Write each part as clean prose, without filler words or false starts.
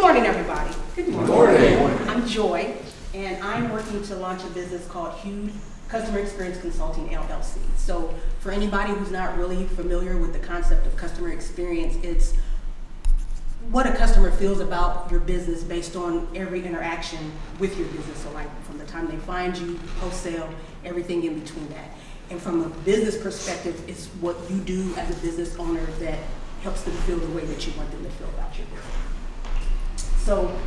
morning, everybody. Good morning. Good morning. I'm Joy, and I'm working to launch a business called Hued Customer Experience Consulting, LLC. So for anybody who's not really familiar with the concept of customer experience, it's what a customer feels about your business based on every interaction with your business. So like from the time they find you, post-sale, everything in between that. And from a business perspective, it's what you do as a business owner that helps them feel the way that you want them to feel about your business. So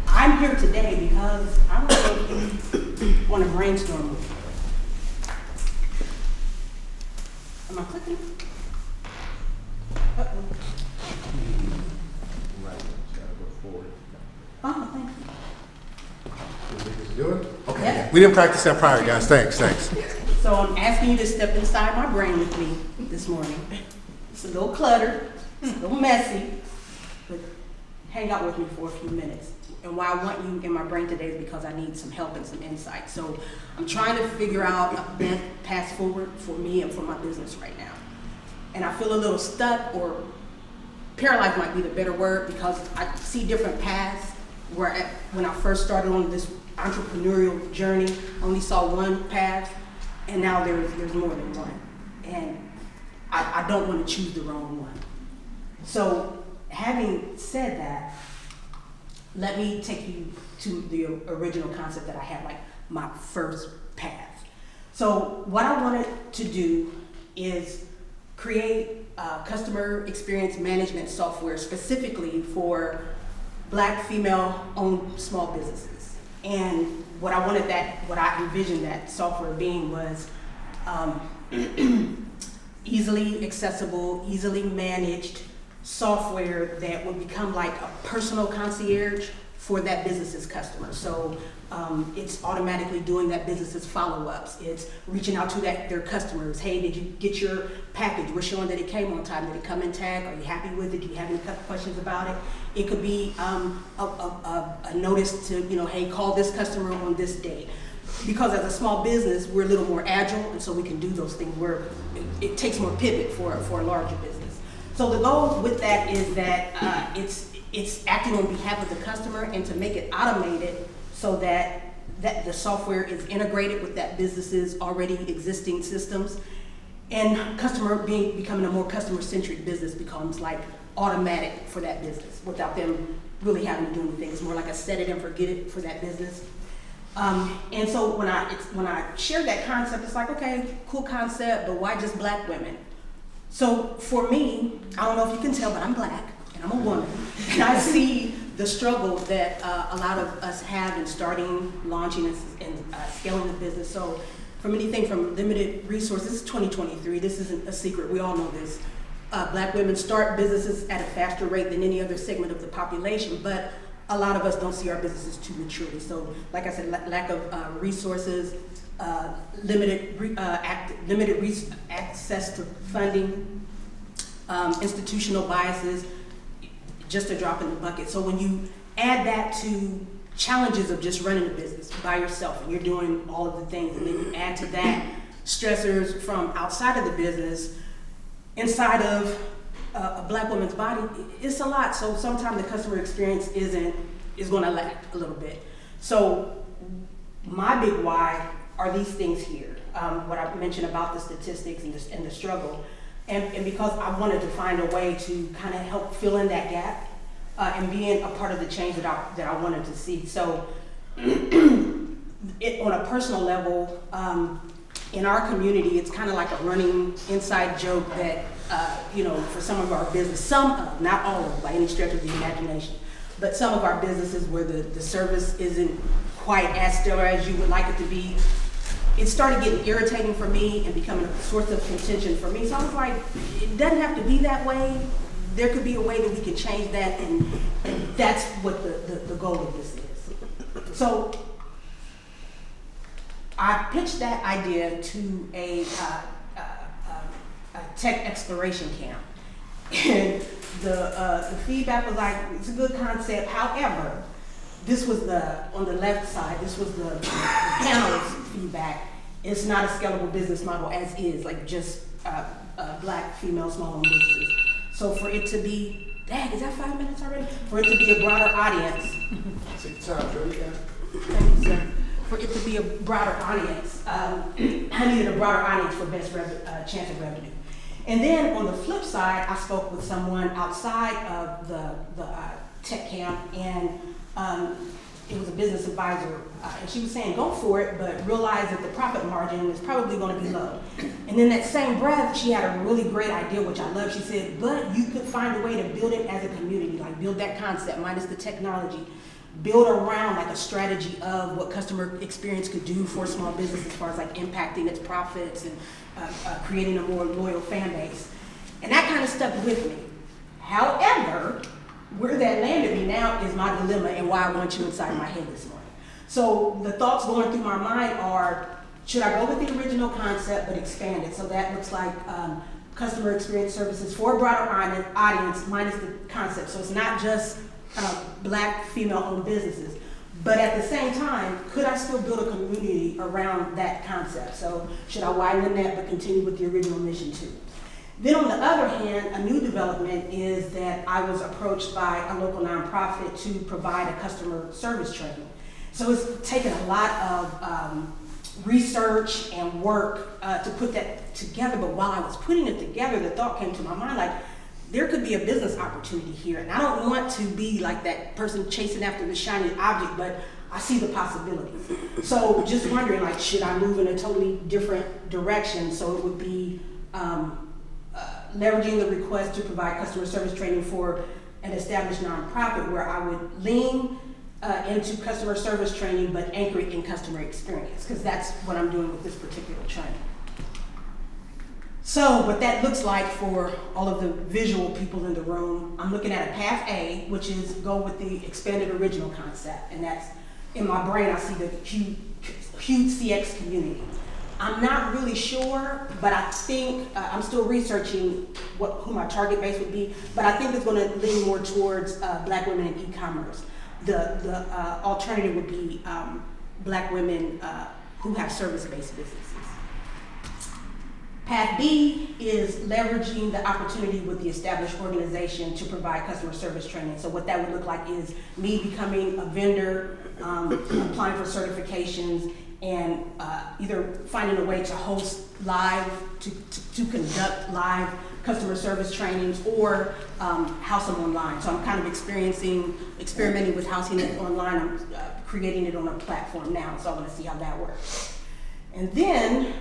I'm here today because I don't know if you want to brainstorm with me. Am I clicking? Uh-oh. Right, gotta go forward. Oh, thank you. You think we can do it? Okay. Yeah. We didn't practice that prior, guys. Thanks. So I'm asking you to step inside my brain with me this morning. It's a little cluttered, it's a little messy, but hang out with me for a few minutes. And why I want you in my brain today is because I need some help and some insight. So I'm trying to figure out a path forward for me and for my business right now. And I feel a little stuck, or paralyzed might be the better word, because I see different paths where when I first started on this entrepreneurial journey, I only saw one path, and now there's more than one. And I don't want to choose the wrong one. So having said that, let me take you to the original concept that I had, like my first path. So what I wanted to do is create customer experience management software specifically for Black female-owned small businesses. And what I envisioned that software being was easily accessible, easily managed software that would become like a personal concierge for that business's customer. So it's automatically doing that business's follow-ups. It's reaching out to their customers. Hey, did you get your package? We're showing that it came on time. Did it come intact? Are you happy with it? Do you have any questions about it? It could be a notice to, hey, call this customer on this date. Because as a small business, we're a little more agile, and so we can do those things where it takes more pivot for a larger business. So the goal with that is that it's acting on behalf of the customer, and to make it automated so that the software is integrated with that business's already existing systems, and becoming a more customer-centric business becomes like automatic for that business without them really having to do anything. It's more like a set it and forget it for that business. And so when I shared that concept, it's like, okay, cool concept, but why just Black women? So for me, I don't know if you can tell, but I'm Black and I'm a woman, and I see the struggle that a lot of us have in starting, launching, and scaling the business. So from anything from limited resources, this is 2023, this isn't a secret, we all know this. Black women start businesses at a faster rate than any other segment of the population, but a lot of us don't see our businesses to maturity. So like I said, lack of resources, limited access to funding, institutional biases, just a drop in the bucket. So when you add that to challenges of just running a business by yourself, and you're doing all of the things, and then you add to that stressors from outside of the business, inside of a Black woman's body, it's a lot. So sometimes the customer experience is going to lag a little bit. So my big why are these things here. What I mentioned about the statistics and the struggle, and because I wanted to find a way to kind of help fill in that gap and being a part of the change that I wanted to see. So on a personal level, in our community, it's kind of like a running inside joke that, for some of our business, not all of them by any stretch of the imagination, but some of our businesses where the service isn't quite as stellar as you would like it to be, it started getting irritating for me and becoming a source of contention for me. So I was like, it doesn't have to be that way. There could be a way that we can change that, and that's what the goal of this is. So I pitched that idea to a tech exploration camp, and the feedback was like, it's a good concept. However, this was on the left side, this was the panelist feedback. It's not a scalable business model as is, like just Black female small-owned businesses. So for it to be Dang, is that 5 minutes already? For it to be a broader audience. Take your time, Joey. Thank you, sir. For it to be a broader audience, I needed a broader audience for best chance of revenue. And then on the flip side, I spoke with someone outside of the tech camp, and it was a business advisor, and she was saying, go for it, but realize that the profit margin is probably going to be low. And in that same breath, she had a really great idea, which I love. She said, but you could find a way to build it as a community, like build that concept minus the technology, build around like a strategy of what customer experience could do for a small business as far as like impacting its profits and creating a more loyal fan base. And that kind of stuck with me. However, where that landed me now is my dilemma and why I want you inside my head this morning. So the thoughts going through my mind are, should I go with the original concept but expand it? So that looks like customer experience services for a broader audience minus the concept. So it's not just Black female-owned businesses. But at the same time, could I still build a community around that concept? So should I widen the net but continue with the original mission too? Then on the other hand, a new development is that I was approached by a local nonprofit to provide a customer service training. So it's taken a lot of research and work to put that together, but while I was putting it together, the thought came to my mind, like, there could be a business opportunity here, and I don't want to be like that person chasing after the shiny object, but I see the possibilities. So just wondering, like, should I move in a totally different direction? So it would be leveraging the request to provide customer service training for an established nonprofit where I would lean into customer service training, but anchor it in customer experience, because that's what I'm doing with this particular training. So what that looks like for all of the visual people in the room, I'm looking at a path A, which is go with the expanded original concept. And that's, in my brain, I see the Hued CX community. I'm not really sure, but I think, I'm still researching who my target base would be, but I think it's gonna lean more towards Black women in e-commerce. The alternative would be Black women who have service-based businesses. Path B is leveraging the opportunity with the established organization to provide customer service training. So what that would look like is me becoming a vendor, applying for certifications, and either finding a way to host live, to conduct live customer service trainings, or house them online. So I'm kind of experimenting with housing it online. I'm creating it on a platform now, so I want to see how that works. And then,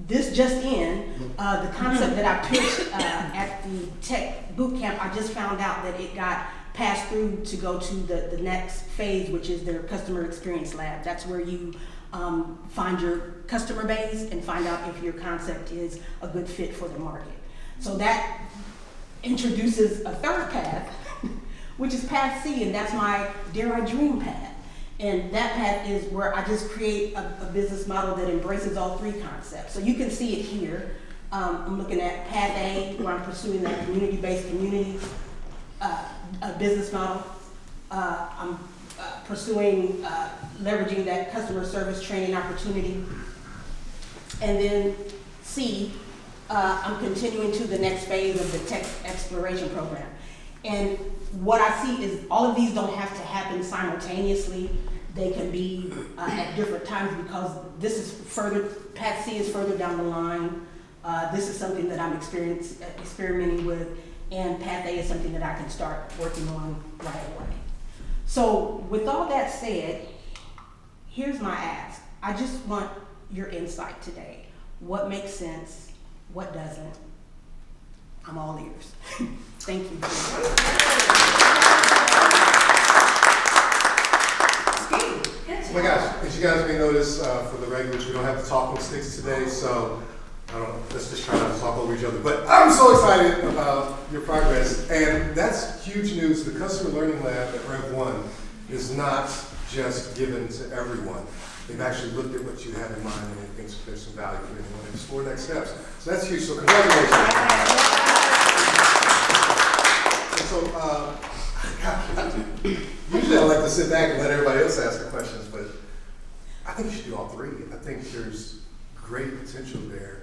this just in, the concept that I pitched at the tech boot camp, I just found out that it got passed through to go to the next phase, which is their customer experience lab. That's where you find your customer base and find out if your concept is a good fit for the market. So that introduces a third path, which is path C, and that's my Dare I Dream path. And that path is where I just create a business model that embraces all three concepts. So you can see it here. I'm looking at path A, where I'm pursuing that community-based a business model. I'm pursuing leveraging that customer service training opportunity. And then C, I'm continuing to the next phase of the tech exploration program. And what I see is all of these don't have to happen simultaneously. They can be at different times, because this is path C is further down the line. This is something that I'm experimenting with, and path A is something that I can start working on right away. So with all that said, here's my ask. I just want your insight today. What makes sense? What doesn't? I'm all ears. Thank you. Oh my gosh, as you guys may notice, for the regulars, we don't have the talking sticks today, so let's just try not to talk over each other. But I'm so excited about your progress, and that's huge news. The Customer Learning Lab at Rev 1 is not just given to everyone. They've actually looked at what you have in mind, and they think there's some value for anyone to explore next steps. So that's huge, so congratulations. And so, usually I like to sit back and let everybody else ask the questions, but I think you should do all three. I think there's great potential there.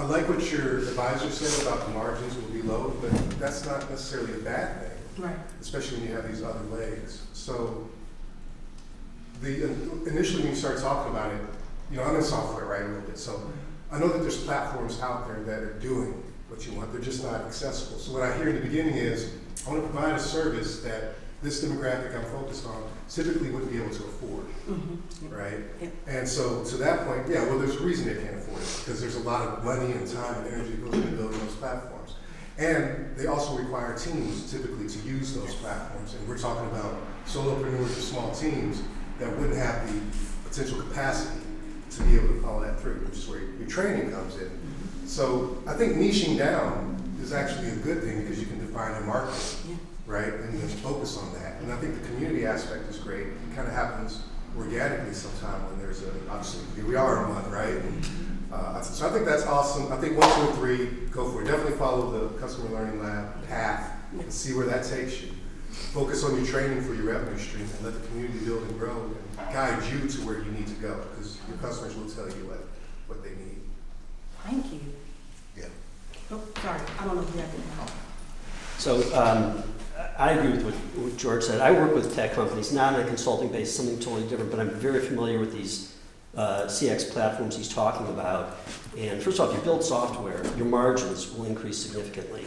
I like what your advisor said about the margins will be low, but that's not necessarily a bad thing. Right. Especially when you have these other legs. So initially when you start talking about it, you know, I'm in software, right, a little bit. So I know that there's platforms out there that are doing what you want. They're just not accessible. So what I hear in the beginning is, I want to provide a service that this demographic I'm focused on typically wouldn't be able to afford, right? Yeah. And so to that point, yeah, well, there's a reason they can't afford it, because there's a lot of money and time and energy that goes into building those platforms. And they also require teams typically to use those platforms. And we're talking about solopreneurs or small teams that wouldn't have the potential capacity to be able to follow that through, which is where your training comes in. So I think niching down is actually a good thing because you can define your market, right? And then focus on that. And I think the community aspect is great. It kind of happens organically sometime when there's obviously, here we are a month, right? So I think that's awesome. I think 1, 2, and 3, go for it. Definitely follow the Customer Learning Lab path and see where that takes you. Focus on your training for your revenue stream and let the community build and grow and guide you to where you need to go, because your customers will tell you what they need. Thank you. Yeah. Oh, sorry, I don't know if you have to. So I agree with what George said. I work with tech companies, not on a consulting basis, something totally different, but I'm very familiar with these CX platforms he's talking about. And first off, you build software, your margins will increase significantly.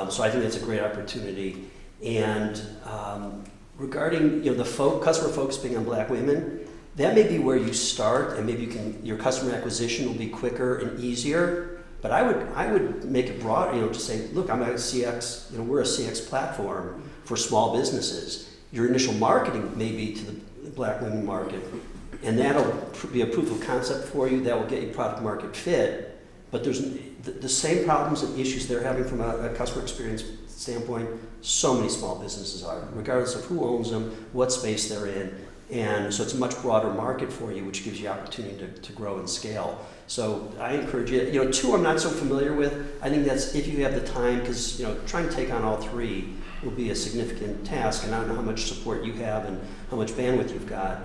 So I think that's a great opportunity. And regarding the customer focus being on Black women, that may be where you start, and maybe your customer acquisition will be quicker and easier. But I would make it broad, to say, look, I'm a CX, we're a CX platform for small businesses. Your initial marketing may be to the Black women market, and that'll be a proof of concept for you. That will get you product market fit. But there's the same problems and issues they're having from a customer experience standpoint. So many small businesses are, regardless of who owns them, what space they're in. And so it's a much broader market for you, which gives you opportunity to grow and scale. So I encourage you. 2 I'm not so familiar with. I think that's if you have the time, because trying to take on all 3 will be a significant task, and I don't know how much support you have and how much bandwidth you've got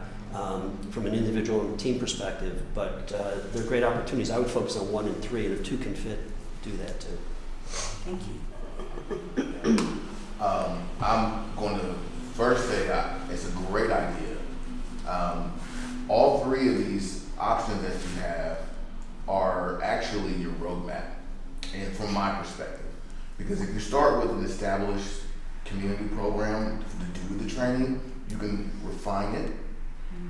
from an individual and team perspective. But they're great opportunities. I would focus on 1 and 3, and if 2 can fit, do that too. Thank you. I'm going to first say it's a great idea. All 3 of these options that you have are actually your roadmap, and from my perspective, because if you start with an established community program to do the training, you can refine it,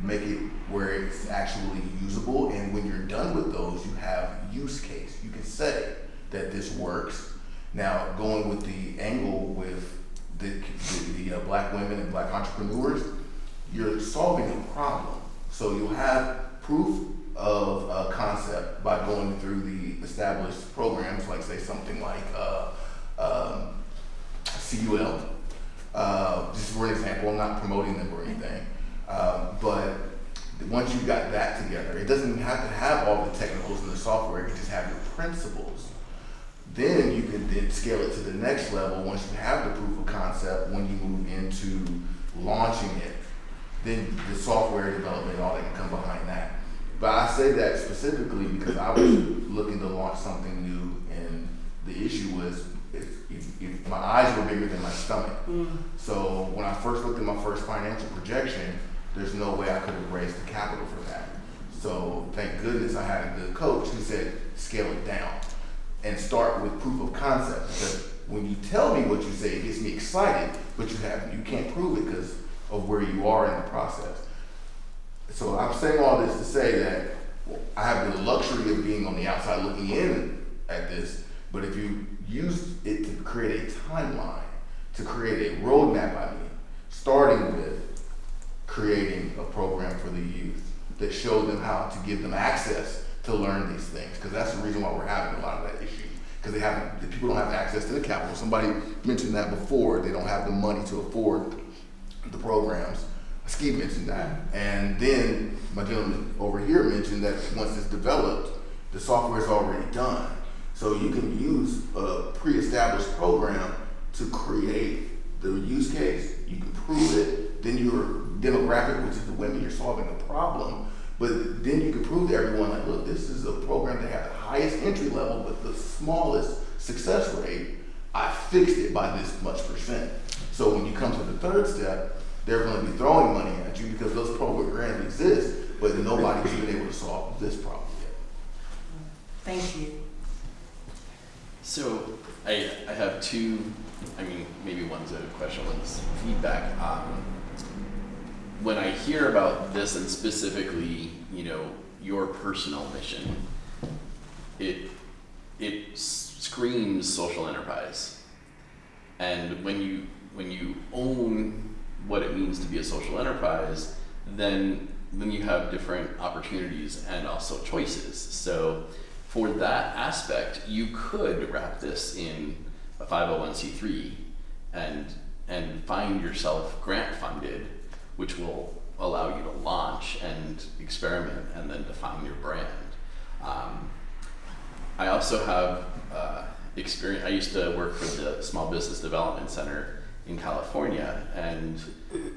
make it where it's actually usable, and when you're done with those, you have use case. You can say that this works. Now, going with the angle with the Black women and Black entrepreneurs, you're solving a problem. So you'll have proof of a concept by going through the established programs, like say something like CUL. Just for an example, I'm not promoting them or anything, but once you've got that together, it doesn't even have to have all the technicals in the software, you just have your principles. Then you can then scale it to the next level once you have the proof of concept. When you move into launching it, then the software development, all that can come behind that. But I say that specifically because I was looking to launch something new, and the issue was if my eyes were bigger than my stomach. So when I first looked at my first financial projection, there's no way I could have raised the capital for that. So thank goodness I had a good coach who said, scale it down and start with proof of concept. Because when you tell me what you say, it gets me excited, but you can't prove it because of where you are in the process. So I'm saying all this to say that I have the luxury of being on the outside looking in at this, but if you use it to create a timeline, to create a roadmap, starting with creating a program for the youth that shows them how to give them access to learn these things, because that's the reason why we're having a lot of that issue, because the people don't have access to the capital. Somebody mentioned that before. They don't have the money to afford the programs. Ski mentioned that, and then my gentleman over here mentioned that once it's developed, the software is already done. So you can use a pre-established program to create the use case. You can prove it. Then your demographic, which is the women, you're solving a problem. But then you can prove to everyone, like, look, this is a program that had the highest entry level, but the smallest success rate. I fixed it by this much %. So when you come to the third step, they're going to be throwing money at you because those programs exist, but nobody's been able to solve this problem yet. Thank you. So I have two, I mean, maybe one's a question, one's feedback. When I hear about this and specifically, you know, your personal mission, it screams social enterprise. And when you own what it means to be a social enterprise, then you have different opportunities and also choices. So for that aspect, you could wrap this in a 501c3 and find yourself grant funded, which will allow you to launch and experiment and then define your brand. I also have experience. I used to work for the Small Business Development Center in California, and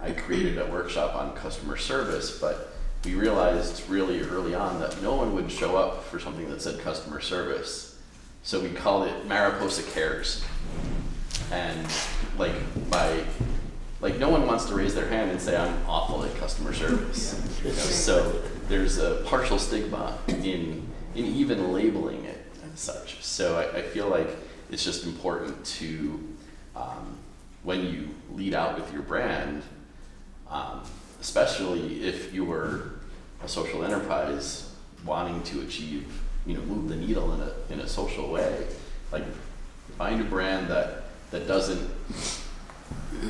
I created a workshop on customer service, but we realized really early on that no one would show up for something that said customer service. So we called it Mariposa Cares. And no one wants to raise their hand and say, I'm awful at customer service. You know, so there's a partial stigma in even labeling it and such. So I feel like it's just important to, when you lead out with your brand, especially if you were a social enterprise wanting to achieve, you know, move the needle in a social way, like find a brand that doesn't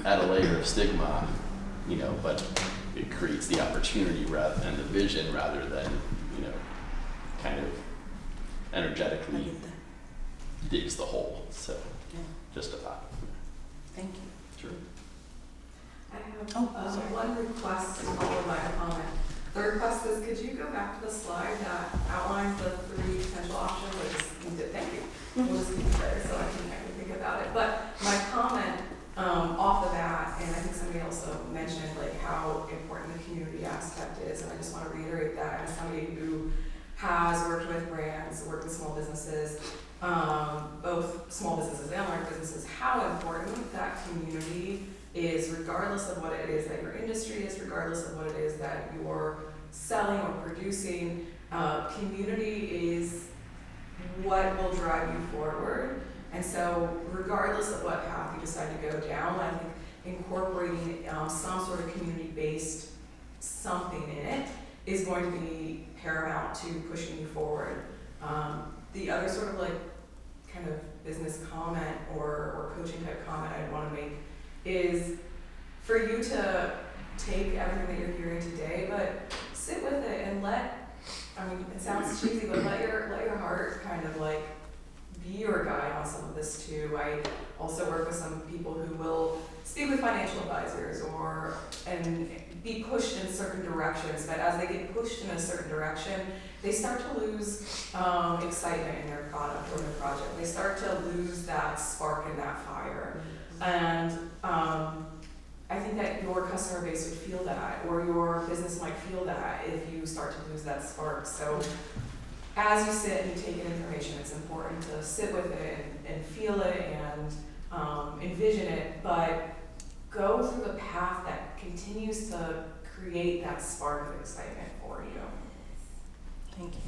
add a layer of stigma, you know, but it creates the opportunity and the vision rather than, you know, kind of energetically digs the hole. So just a thought. Thank you. Sure. I have one request followed by a comment. The request is, could you go back to the slide that outlines the 3 potential options? Thank you. We'll just keep it there so I can think about it. But my comment off of that, and I think somebody also mentioned like how important the community aspect is, and I just want to reiterate that as somebody who has worked with brands, worked with small businesses, both small businesses and large businesses, how important that community is, regardless of what it is that your industry is, regardless of what it is that you're selling or producing. Community is what will drive you forward. And so regardless of what path you decide to go down, I think incorporating some sort of community-based something in it is going to be paramount to pushing you forward. The other sort of like kind of business comment or coaching type comment I'd want to make is for you to take everything that you're hearing today, but sit with it and I mean, it sounds cheesy, but let your heart kind of like be your guide on some of this too. I also work with some people who will speak with financial advisors and be pushed in certain directions, but as they get pushed in a certain direction, they start to lose excitement in their product or their project. They start to lose that spark and that fire. And I think that your customer base would feel that, or your business might feel that if you start to lose that spark. So as you sit and you take in information, it's important to sit with it and feel it and envision it, but go through the path that continues to create that spark of excitement for you. Thank you.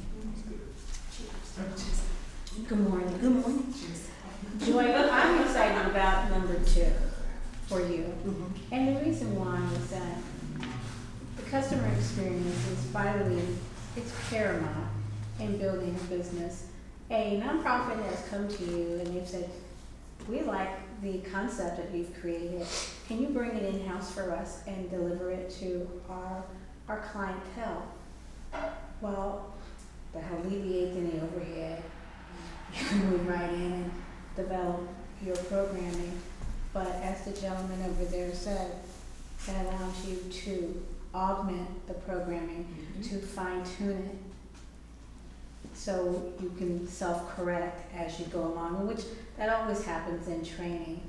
Good morning. Good morning. Joy, I'm excited about number 2 for you. Mm-hmm. And the reason why is that the customer experience is vitally, it's paramount in building a business. A nonprofit has come to you and they've said, we like the concept that you've created. Can you bring it in-house for us and deliver it to our clientele? Well, that'll alleviate any overhead. You can move right in and develop your programming. But as the gentleman over there said, that allows you to augment the programming, to fine-tune it, so you can self-correct as you go along, which that always happens in training.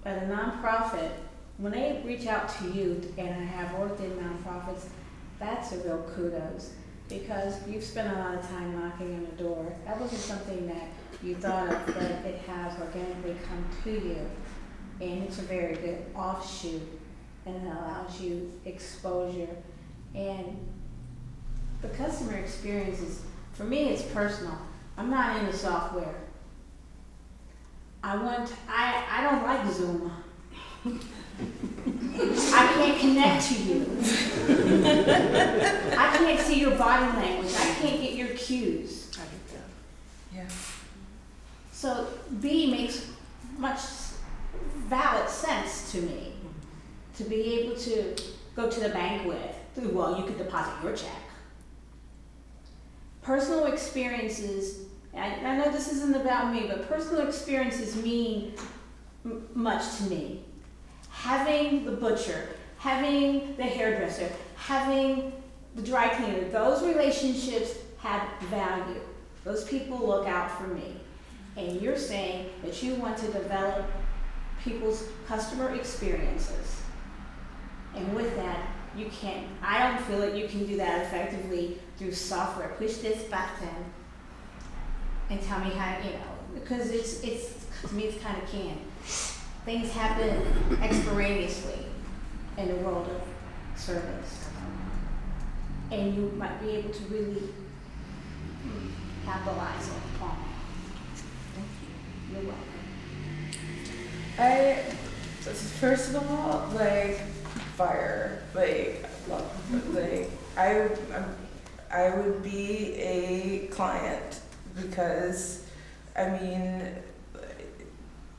But a nonprofit, when they reach out to you, and I have worked in nonprofits, that's a real kudos, because you've spent a lot of time knocking on the door. That wasn't something that you thought of, but it has organically come to you. And it's a very good offshoot, and it allows you exposure. And the customer experience is, for me, it's personal. I'm not into software. I don't like Zoom. I can't connect to you. I can't see your body language. I can't get your cues. I get that. Yeah. So B makes much valid sense to me. To be able to go to the bank with, well, you could deposit your check. Personal experiences, I know this isn't about me, but personal experiences mean much to me. Having the butcher, having the hairdresser, having the dry cleaner, those relationships have value. Those people look out for me. And you're saying that you want to develop people's customer experiences. And with that, I don't feel that you can do that effectively through software. Push this button and tell me how, because it's to me, it's kind of canned. Things happen extemporaneously in the world of service. And you might be able to really capitalize on it. Thank you. You're welcome. First of all, fire, love, I would be a client because,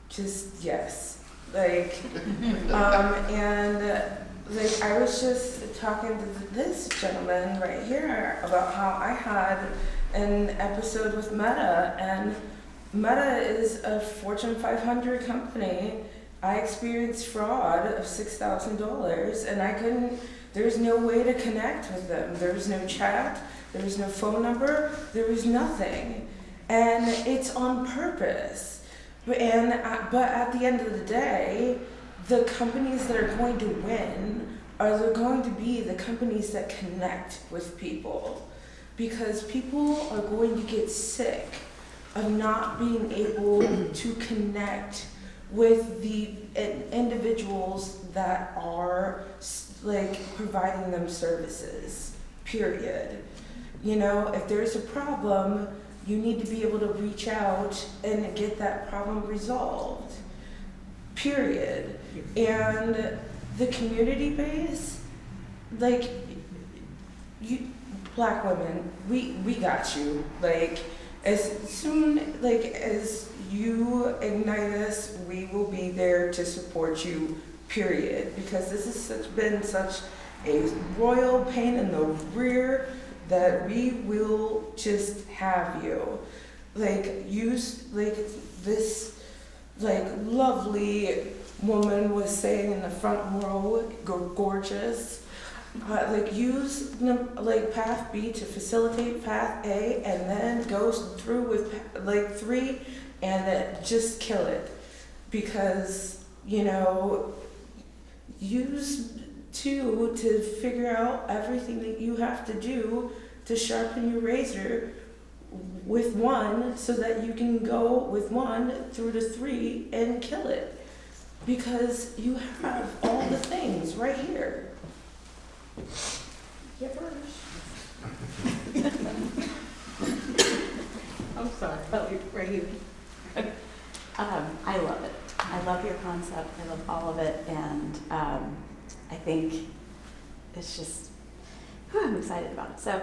just yes. And I was just talking to this gentleman right here about how I had an episode with Meta, and Meta is a Fortune 500 company. I experienced fraud of $6,000, and there's no way to connect with them. There was no chat, there was no phone number, there was nothing. And it's on purpose. But at the end of the day, the companies that are going to win are going to be the companies that connect with people. Because people are going to get sick of not being able to connect with the individuals that are providing them services, period. If there's a problem, you need to be able to reach out and get that problem resolved, period. And the community base, you Black women, we got you. As soon as you ignite us, we will be there to support you, period. Because this has been such a royal pain in the rear that we will just have you. This lovely woman was saying in the front row, gorgeous. Use path B to facilitate path A, and then goes through with 3, and just kill it. Because use 2 to figure out everything that you have to do to sharpen your razor with 1, so that you can go with 1 through to 3 and kill it. Because you have all the things right here. I'm sorry. Oh, you're right here. I love it. I love your concept. I love all of it, and I think it's just, I'm excited about it. So,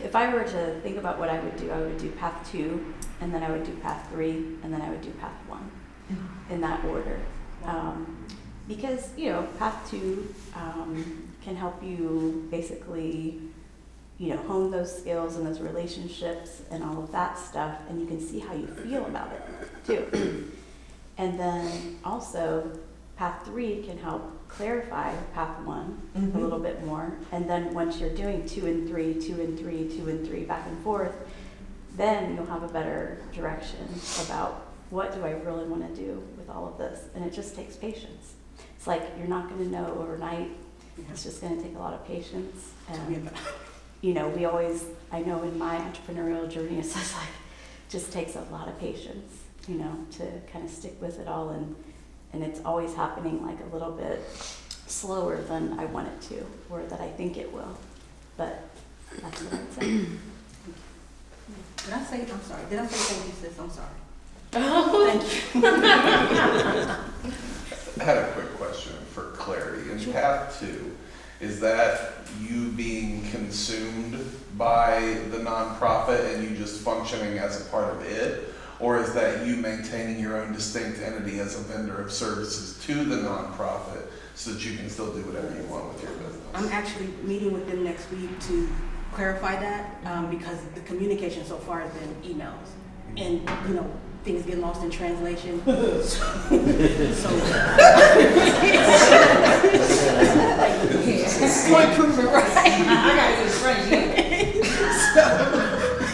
if I were to think about what I would do path 2, and then I would do path 3, and then I would do path 1, in that order. Because path 2 can help you basically, hone those skills and those relationships and all of that stuff, and you can see how you feel about it too. And then also path 3 can help clarify path 1 a little bit more. And then once you're doing 2 and 3, 2 and 3, 2 and 3 back and forth, then you'll have a better direction about what do I really want to do with all of this. And it just takes patience. It's like you're not going to know overnight It's just gonna take a lot of patience Tell me and, about it. you know, I know in my entrepreneurial journey, it's just like, just takes a lot of patience, you know, to kind of stick with it all, and it's always happening like a little bit slower than I want it to, or that I think it will, but that's what I'd say. Did I say, I'm sorry, did I say thank you, sis? I'm sorry. Thank you. I had a quick question for clarity. In path 2, is that you being consumed by the nonprofit and you just functioning as a part of it? Or is that you maintaining your own distinct entity as a vendor of services to the nonprofit so that you can still do whatever you want with your business? I'm actually meeting with them next week to clarify that, because the communication so far has been emails. And, you know, things get lost in translation. Point proven, right? I gotta get it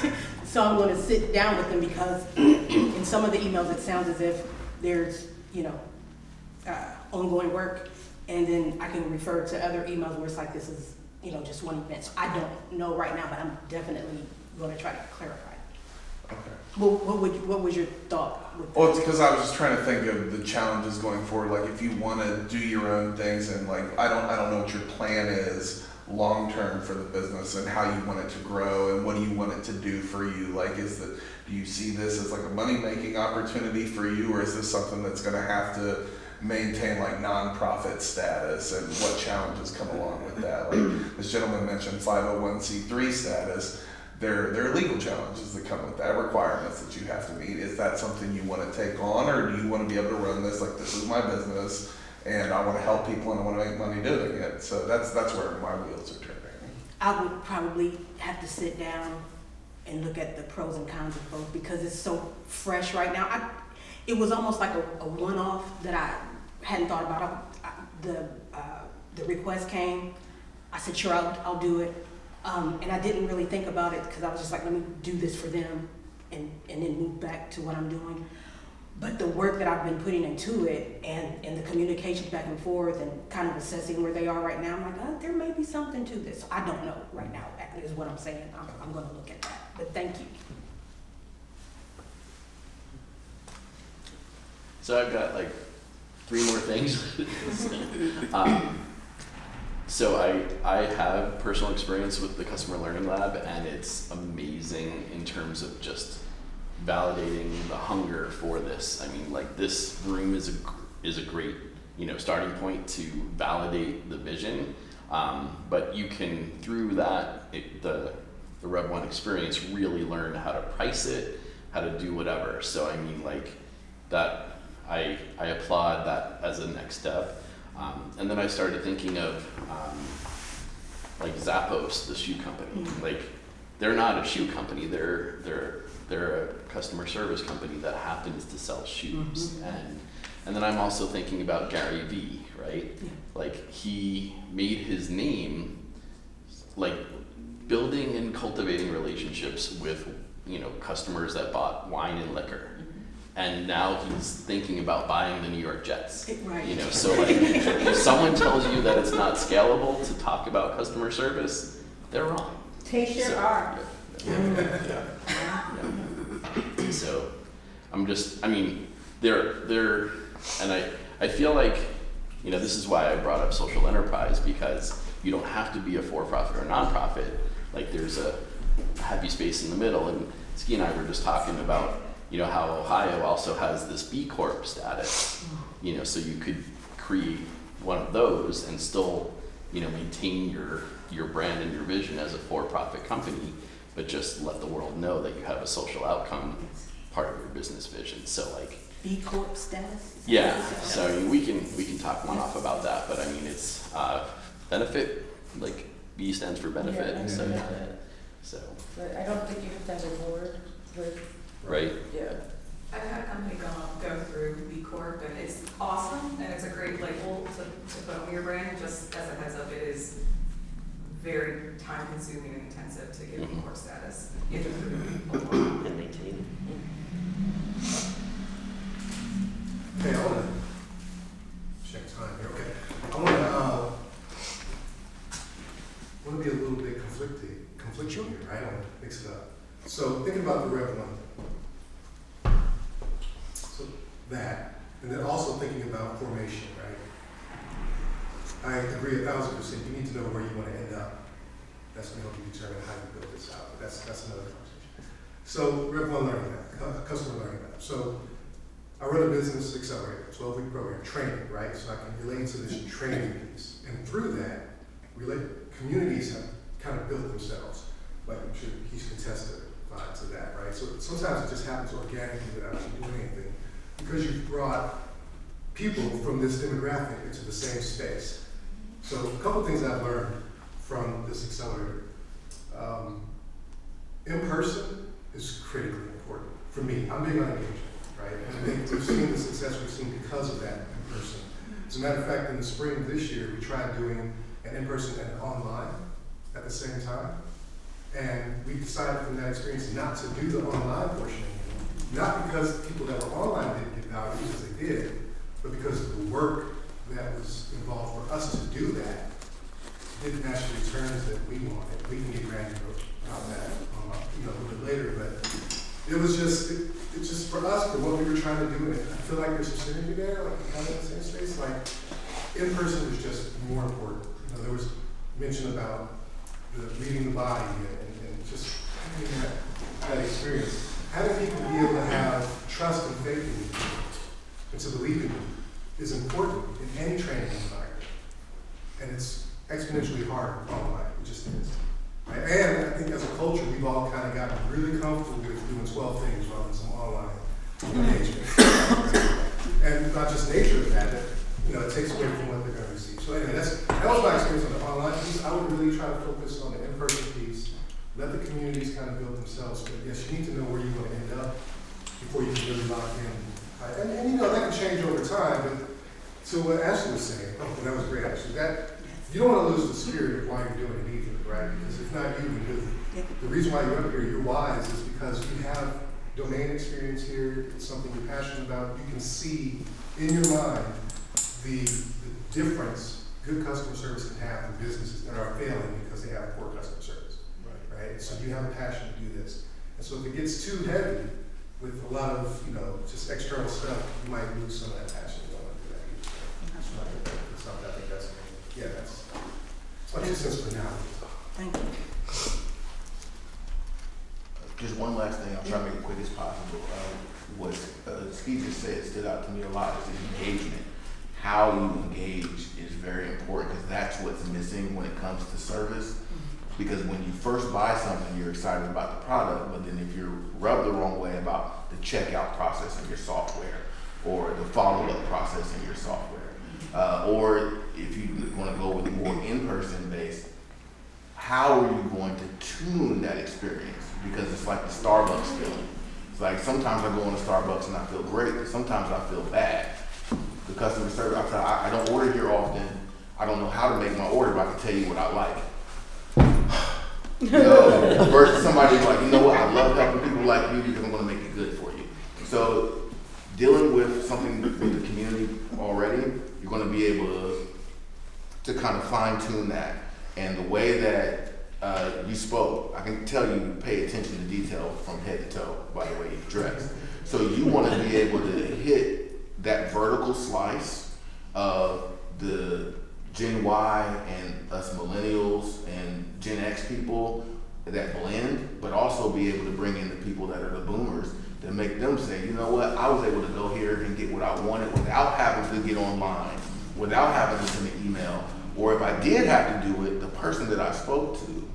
right. So I'm gonna sit down with them, because in some of the emails, it sounds as if there's, you know, ongoing work. And then I can refer to other emails where it's like, this is, you know, just one event. So I don't know right now, but I'm definitely gonna try to clarify. Okay. Well, what was your thought with that? Well, it's because I was just trying to think of the challenges going forward. Like, if you want to do your own things, and like, I don't know what your plan is long term for the business and how you want it to grow and what do you want it to do for you. Like, do you see this as like a money making opportunity for you, or is this something that's going to have to maintain like nonprofit status, and what challenges come along with that? Like this gentleman mentioned 501c3 status. There are legal challenges that come with that, requirements that you have to meet. Is that something you want to take on, or do you want to be able to run this like, this is my business and I want to help people and I want to make money doing it? So that's where my wheels are turning. I would probably have to sit down and look at the pros and cons of both, because it's so fresh right now. It was almost like a one-off that I hadn't thought about. The request came. I said, sure, I'll do it. And I didn't really think about it, because I was just like, let me do this for them and then move back to what I'm doing. But the work that I've been putting into it, and the communication back and forth and kind of assessing where they are right now, I'm like, there may be something to this. I don't know right now, is what I'm saying. I'm going to look at that. But thank you. So I've got like 3 more things. So I have personal experience with the Customer Learning Lab, and it's amazing in terms of just validating the hunger for this. I mean, like, this room is a great, you know, starting point to validate the vision. But you can, through that, the Rev 1 experience, really learn how to price it, how to do whatever. So I mean, like, that I applaud that as a next step. And then I started thinking of like Zappos, the shoe company. Like, they're not a shoe company. They're a customer service company that happens to sell shoes. And then I'm also thinking about Gary Vee, right? Yeah. Like, he made his name like building and cultivating relationships with, you know, customers that bought wine and liquor. And now he's thinking about buying the New York Jets. Right. You know, so like, if someone tells you that it's not scalable to talk about customer service, they're wrong. They sure are. Yeah. So I mean, they're, and I feel like, you know, this is why I brought up social enterprise, because you don't have to be a for-profit or a nonprofit. Like, there's a happy space in the middle, and Ski and I were just talking about, you know, how Ohio also has this B Corp status, you know, so you could create one of those and still, you know, maintain your brand and your vision as a for-profit company, but just let the world know that you have a social outcome part of your business vision. So like, B Corp status? yeah, so I mean, we can talk one off about that, but I mean, it's benefit, like B stands for benefit, Yeah, so yeah. yeah. So, But I don't think you have to have a board with. right? Yeah. I've had a company go through B Corp, and it's awesome, and it's a great label to put on your brand. Just as a heads up, it is very time consuming and intensive to get B Corp status. You have to put it on. And maintain. Okay, I want to check time here. Okay, I want to So thinking about the Rev 1, so that, and then also thinking about formation, right? I agree 1,000%. You need to know where you want to end up. That's going to help you determine how you build this out. But that's another conversation. So Rev 1 learning that, customer learning that. So I run a business accelerator, 12-week program, training, right? So I can relate to this training piece. And through that, communities have kind of built themselves. Like I'm sure he's contested to that, right? So sometimes it just happens organically without you doing anything because you've brought people from this demographic into the same space. So a couple things I've learned from this accelerator. In person is critically important for me. I'm big on engagement, right? And I think we've seen the success we've seen because of that in person. As a matter of fact, in the spring of this year, we tried doing an in-person and an online at the same time. And we decided from that experience not to do the online portion anymore. Not because people that were online didn't get value, because they did, but because of the work that was involved for us to do that didn't match the returns that we wanted. We can get granular about that a little bit later, but it was just, it's just for us, for what we were trying to do, and I feel like there's some synergy there, like we're kind of in the same space, like in person is just more important. There was mention about the leading the body and just having that experience. Having people be able to have trust and faith in you and to believe in you is important in any training environment. And it's exponentially harder online, it just is. Right? And I think as a culture, we've all kind of gotten really comfortable with doing 12 things rather than some online engagement. And not just nature of that, it takes away from what they're going to receive. So anyway, that was my experience on the online piece. I would really try to focus on the in-person piece. Let the communities kind of build themselves. But yes, you need to know where you want to end up before you can really lock in. And that can change over time. But so what Ashley was saying, that was great, Ashley. That you don't want to lose the spirit of why you're doing it either, right? Because if not you, then who? The reason why you're up here, you're wise, is because you have domain experience here. It's something you're passionate about. You can see in your mind the difference good customer service can have for businesses that are failing because they have poor customer service, right? So you have a passion to do this. And so if it gets too heavy with a lot of, just external stuff, you might lose some of that passion. You don't want to do that either. So I think that's, that's my 2 cents for now. Thank you. Just one last thing, I'll try to make it quick as possible. What Steve just said stood out to me a lot is the engagement. How you engage is very important because that's what's missing when it comes to service. Because when you first buy something, you're excited about the product, but then if you're rubbed the wrong way about the checkout process in your software or the follow-up process in your software, or if you want to go with more in-person based, how are you going to tune that experience? Because it's like the Starbucks feeling. It's like sometimes I go into Starbucks and I feel great, but sometimes I feel bad. The customer service, I don't order here often. I don't know how to make my order, but I can tell you what I like. Versus somebody who's like, you know what, I love helping people like you because I'm going to make it good for you. So dealing with something with the community already, you're going to be able to kind of fine tune that. And the way that you spoke, I can tell you pay attention to detail from head to toe by the way you dress. So you want to be able to hit that vertical slice of the Gen Y and us millennials and Gen X people, that blend, but also be able to bring in the people that are the boomers to make them say, you know what, I was able to go here and get what I wanted without having to get online, without having to send an email, or if I did have to do it, the person that I spoke to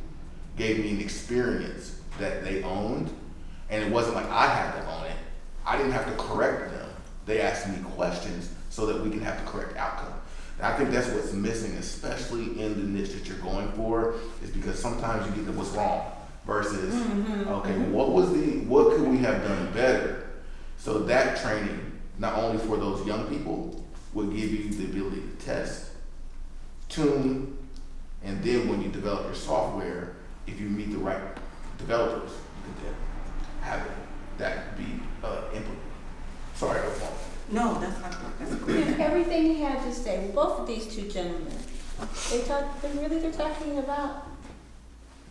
gave me an experience that they owned, and it wasn't like I had to own it. I didn't have to correct them. They asked me questions so that we can have the correct outcome. And I think that's what's missing, especially in the niche that you're going for, is because sometimes you get to what's wrong versus, what could we have done better? So that training, not only for those young people, will give you the ability to test, tune, and then when you develop your software, if you meet the right developers, you can then have that be implemented. Sorry, I was wrong. No, that's great. Everything he had to say, both of these two gentlemen, they're talking about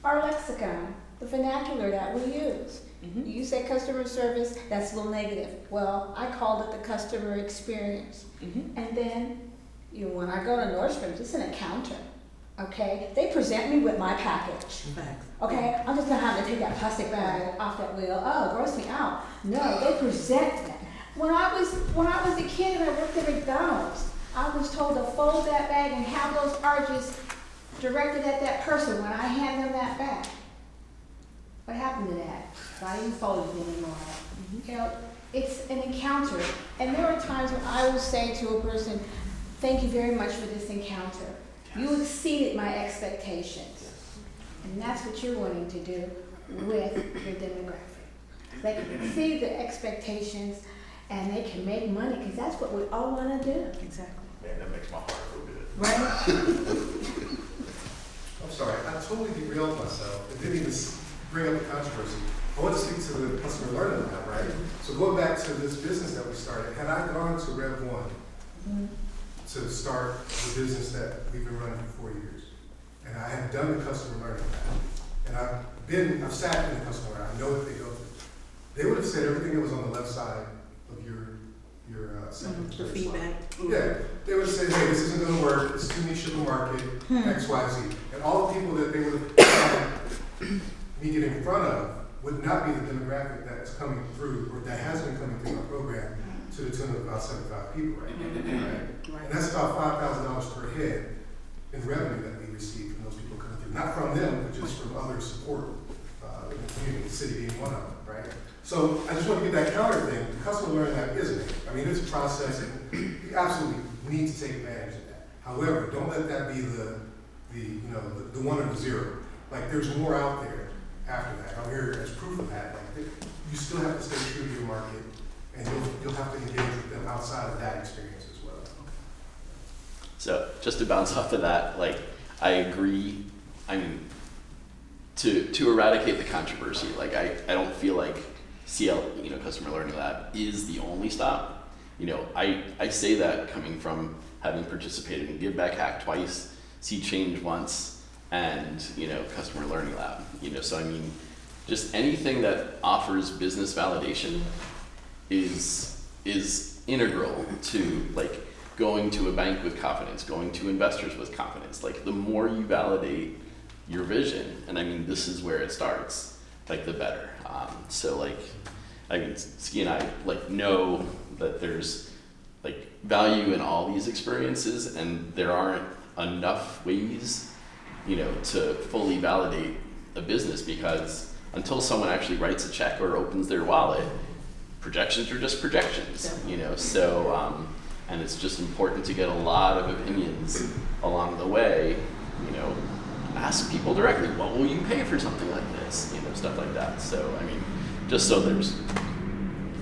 our lexicon, the vernacular that we use. You say customer service, that's a little negative. Well, I called it the customer experience. And then, when I go to Nordstrom's, it's an encounter. Okay, they present me with my package. Okay, I'm just gonna have to take that plastic bag off that wheel. Oh, gross me out. No, they present that. When I was a kid and I worked at McDonald's, I was told to fold that bag and have those arches directed at that person when I hand them that bag. What happened to that? I didn't fold it anymore. You know, it's an encounter, and there are times when I will say to a person, "Thank you very much for this encounter. You exceeded my expectations." And that's what you're wanting to do with your demographic. They can exceed the expectations and they can make money, because that's what we all want to do. Exactly. Man, that makes my heart feel good. Right? I'm sorry, I totally derailed myself and didn't even bring up the controversy. I want to speak to the customer learning lab, right? So going back to this business that we started, had I gone to Rev 1 to start the business that we've been running for 4 years, and I had done the customer learning lab, and I've sat in the customer lab, I know what they go through. They would have said everything that was on the left side of your second The feedback. Yeah, they would say, hey, this isn't gonna work, it's too niche of a market, X, Y, Z. And all the people that they would have had me get in front of would not be the demographic that is coming through, or that has been coming through our program, to the tune of about 75 people right now, right? And that's about $5,000 per head in revenue that we receive from those people coming through. Not from them, but just from other support in the community, the city being one of them, right? So I just want to get that counter thing. The customer learning that isn't it. I mean, it's a process, and you absolutely need to take advantage of that. However, don't let that be the one or the zero. Like, there's more out there after that. I'm here as proof of that. Like, you still have to stay true to your market, and you'll have to engage with them outside of that experience as well. So just to bounce off of that, like, I agree. I mean, to eradicate the controversy, like, I don't feel like CL, Customer Learning Lab, is the only stop. I say that coming from having participated in Give Back Hack twice, See Change once, and Customer Learning Lab. So I mean, just anything that offers business validation is integral to, like, going to a bank with confidence, going to investors with confidence. Like, the more you validate your vision, and I mean, this is where it starts, like, the better. So, like, I mean, Ski and I, like, know that there's, like, value in all these experiences, and there aren't enough ways, to fully validate a business, because until someone actually writes a check or opens their wallet, projections are just projections, so, and it's just important to get a lot of opinions along the way, ask people directly, what will you pay for something like this, stuff like that. So, I mean, just so there's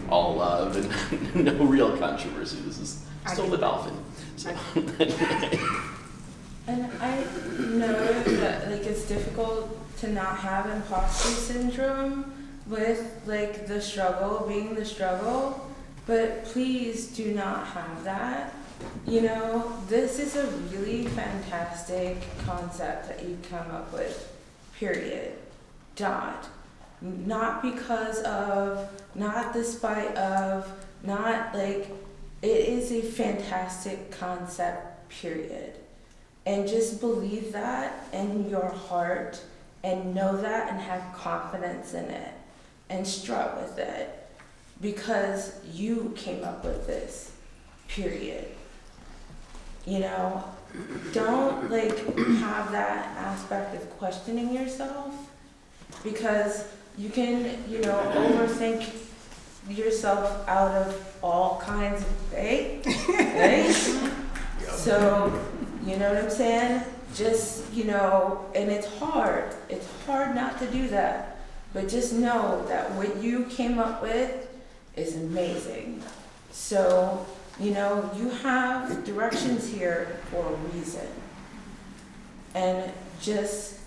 all love and no real controversy, this is still the dolphin. So. And I know that, like, it's difficult to not have imposter syndrome with, like, the struggle being the struggle, but please do not have that. This is a really fantastic concept that you come up with, period. Not because of, not despite of, not like, it is a fantastic concept, period. And just believe that in your heart, and know that, and have confidence in it, and strut with it, because you came up with this, period. Don't, like, have that aspect of questioning yourself, because you can, overthink yourself out of all kinds of things, right? So, you know what I'm saying? Just, and it's hard not to do that, but just know that what you came up with is amazing. So, you have directions here for a reason, and just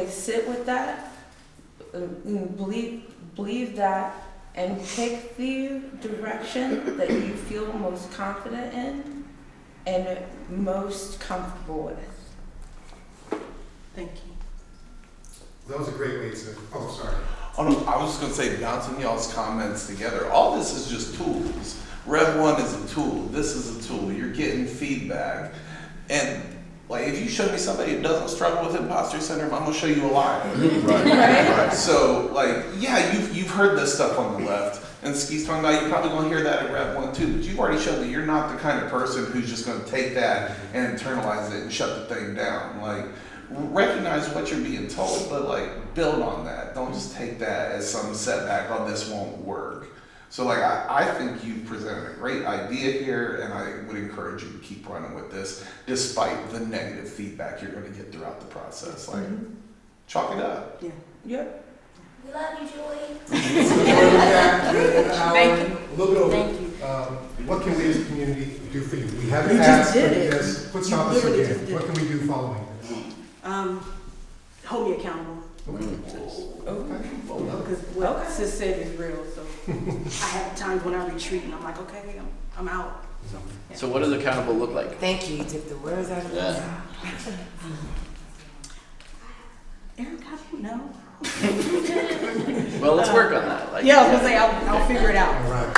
sit with that, believe that, and pick the direction that you feel most confident in and most comfortable with. Thank you. That was a great way to, oh, sorry. Oh, no, I was just gonna say, bouncing y'all's comments together, all this is just tools. Rev 1 is a tool, this is a tool, you're getting feedback. And like, if you show me somebody that doesn't struggle with imposter syndrome, I'm gonna show you a lot. Right. So like, yeah, you've heard this stuff on the left, and Ski's talking about, you're probably gonna hear that at Rev 1 too, but you've already shown that you're not the kind of person who's just gonna take that and internalize it and shut the thing down. Like, recognize what you're being told, but like, build on that. Don't just take that as some setback, oh, this won't work. So like, I think you've presented a great idea here, and I would encourage you to keep running with this, despite the negative feedback you're gonna get throughout the process. Like, chalk it up. Yeah. Yep. We love you, Julie. Thank you. A little bit over. Thank you. What can we as a community do for you? We haven't You just asked, did but it. yes, put You something literally again. just did What it. can we do following this? Hold me accountable. Because what Sis said is real, so I have times when I retreat and I'm like, okay, I'm out. So, yeah. So what does accountable look like? Thank you. You took the words out of my Yeah. mouth. Eric, how do you know? Well, let's work on that. Like, Yeah, I was gonna say, I'll figure it out. All right.